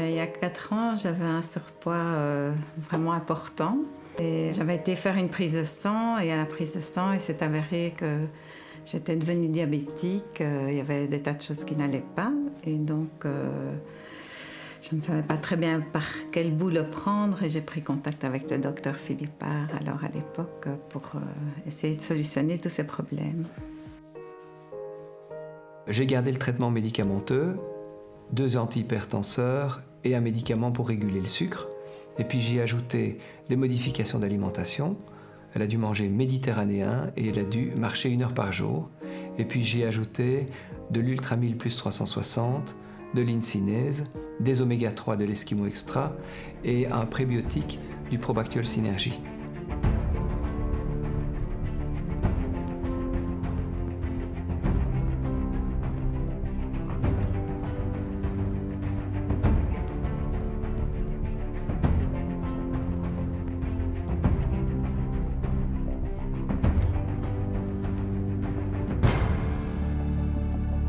Il y a 4 ans, j'avais un surpoids vraiment important. Et j'avais été faire une prise de sang et à la prise de sang, il s'est avéré que j'étais devenue diabétique. Il y avait des tas de choses qui n'allaient pas. Et donc, je ne savais pas très bien par quel bout le prendre. Et j'ai pris contact avec le docteur Philippard, alors à l'époque, pour essayer de solutionner tous ces problèmes. J'ai gardé le traitement médicamenteux, 2 antihypertenseurs et un médicament pour réguler le sucre. Et puis j'y ai ajouté des modifications d'alimentation. Elle a dû manger méditerranéen et elle a dû marcher 1 heure par jour. Et puis j'y ai ajouté de l'Ultramil plus 360, de l'incinèse, des oméga 3 de l'Eskimo Extra et un prébiotique du Probactiol Synergie.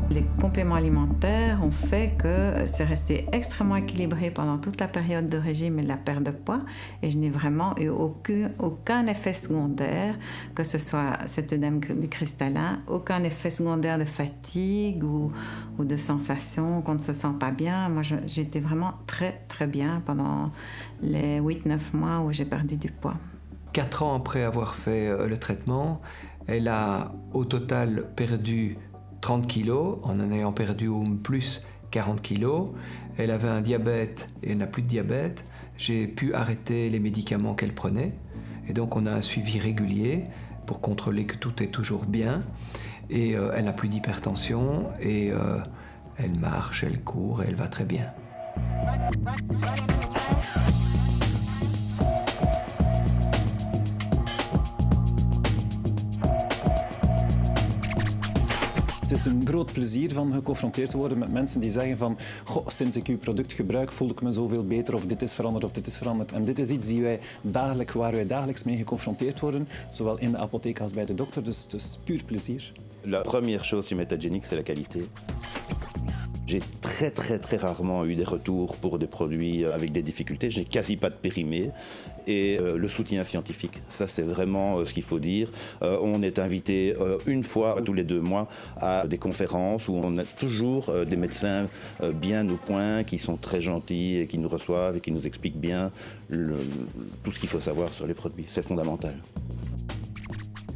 Les compléments alimentaires ont fait que c'est resté extrêmement équilibré pendant toute la période de régime et de la perte de poids. Et je n'ai vraiment eu aucun effet secondaire, que ce soit cet œdème du cristallin, aucun effet secondaire de fatigue ou de sensation qu'on ne se sent pas bien. Moi, j'étais vraiment très, très bien pendant les 8-9 mois où j'ai perdu du poids. 4 ans après avoir fait le traitement, elle a au total perdu 30 kilos, en ayant perdu au plus 40 kilos. Elle avait un diabète et elle n'a plus de diabète. J'ai pu arrêter les médicaments qu'elle prenait. Et donc on a un suivi régulier pour contrôler que tout est toujours bien. Et elle n'a plus d'hypertension et elle marche, elle court et elle va très bien. Het is een groot plezier van geconfronteerd te worden met mensen die zeggen van goh, sinds ik uw product gebruik voel ik me zoveel beter of dit is veranderd of dit is veranderd. En dit is iets die waar wij dagelijks mee geconfronteerd worden, zowel in de apotheek als bij de dokter, dus puur plezier. La première chose sur Metagenic, c'est la qualité. J'ai très rarement eu des retours pour des produits avec des difficultés. Je n'ai quasi pas de périmés. Et le soutien scientifique, ça c'est vraiment ce qu'il faut dire. On est invité 1 fois tous les 2 mois à des conférences où on a toujours des médecins bien au point, qui sont très gentils et qui nous reçoivent et qui nous expliquent bien tout ce qu'il faut savoir sur les produits. C'est fondamental.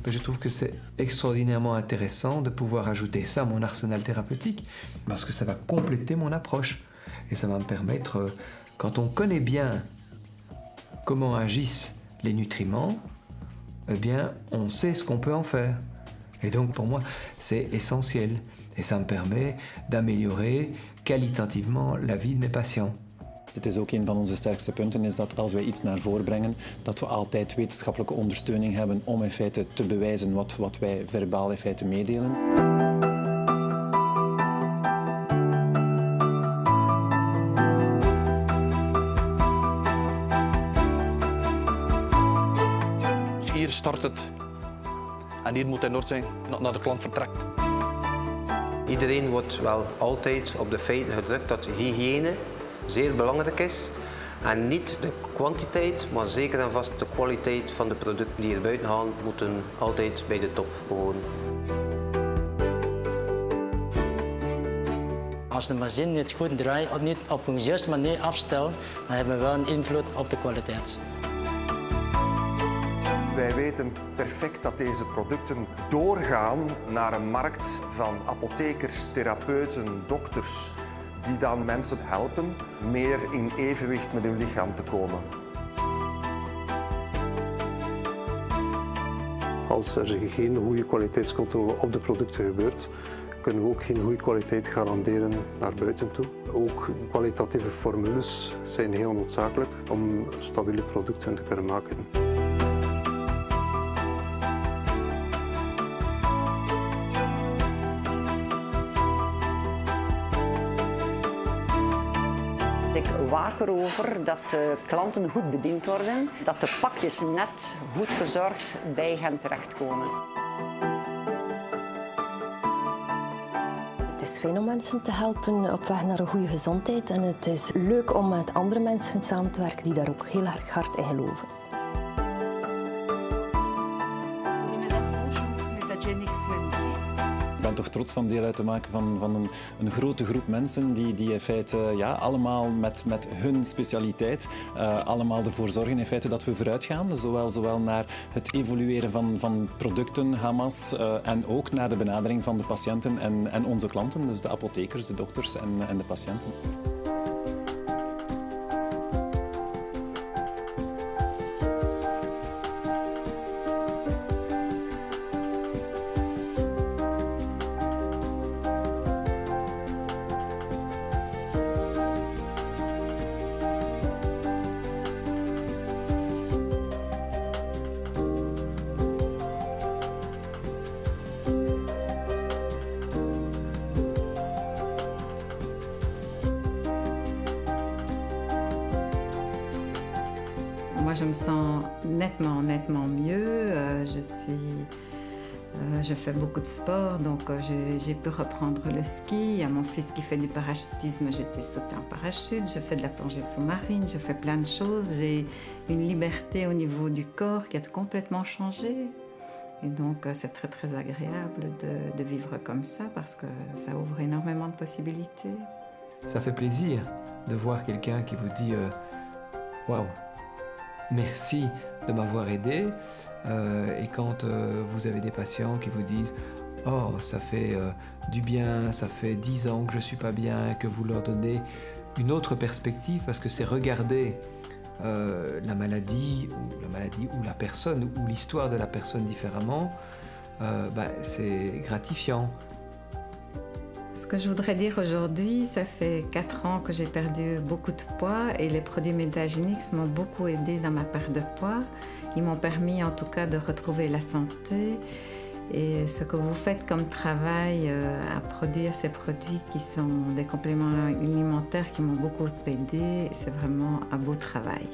Je trouve que c'est extraordinairement intéressant de pouvoir ajouter ça à mon arsenal thérapeutique parce que ça va compléter mon approche et ça va me permettre, quand on connaît bien comment agissent les nutriments, eh bien on sait ce qu'on peut en faire. Et donc pour moi c'est essentiel et ça me permet d'améliorer qualitativement la vie de mes patiënten. Het is ook een van onze sterkste punten, is dat als wij iets naar voren brengen, dat we altijd wetenschappelijke ondersteuning hebben om in feite te bewijzen wat wij verbaal in feite meedelen. Hier start het en hier moet hij in orde zijn naar de klant vertrekt. Iedereen wordt wel altijd op de feiten gedrukt dat hygiëne zeer belangrijk is. En niet de kwantiteit, maar zeker en vast de kwaliteit van de producten die er buiten gaan, moeten altijd bij de top behoren. Als de machine niet goed draait of niet op een juiste manier afstelt, dan hebben we wel een invloed op de kwaliteit. Wij weten perfect dat deze producten doorgaan naar een markt van apothekers, therapeuten, dokters, die dan mensen helpen meer in evenwicht met hun lichaam te komen. Als er geen goede kwaliteitscontrole op de producten gebeurt, kunnen we ook geen goede kwaliteit garanderen naar buiten toe. Ook kwalitatieve formules zijn heel noodzakelijk om stabiele producten te kunnen maken. Ik waak erover dat de klanten goed bediend worden, dat de pakjes net goed verzorgd bij hen terechtkomen. Het is fijn om mensen te helpen op weg naar een goede gezondheid. En het is leuk om met andere mensen samen te werken die daar ook heel erg hard in geloven. Ik ben toch trots van deel uit te maken van een grote groep mensen die in feite allemaal met hun specialiteit allemaal ervoor zorgen in feite dat we vooruit gaan. Zowel naar het evolueren van producten, gamma's en ook naar de benadering van de patiënten en onze klanten, dus de apothekers, de dokters en de patiënten. Moi, je me sens nettement mieux. Je fais beaucoup de sport, donc j'ai pu reprendre le ski. Il y a mon fils qui fait du parachutisme, j'étais sauter en parachute. Je fais de la plongée sous-marine, je fais plein de choses. J'ai une liberté au niveau du corps qui a complètement changé. Et donc, c'est très agréable de vivre comme ça parce que ça ouvre énormément de possibilités. Ça fait plaisir de voir quelqu'un qui vous dit « Waouh, merci de m'avoir aidé ». Et quand vous avez des patients qui vous disent « Oh, ça fait du bien, ça fait 10 ans que je ne suis pas bien », que vous leur donnez une autre perspective parce que c'est regarder la maladie ou la personne ou l'histoire de la personne différemment, c'est gratifiant. Ce que je voudrais dire aujourd'hui, ça fait 4 ans que j'ai perdu beaucoup de poids et les produits Metagenics m'ont beaucoup aidé dans ma perte de poids. Ils m'ont permis en tout cas de retrouver la santé. Et ce que vous faites comme travail à produire ces produits qui sont des compléments alimentaires qui m'ont beaucoup aidé, c'est vraiment un beau travail.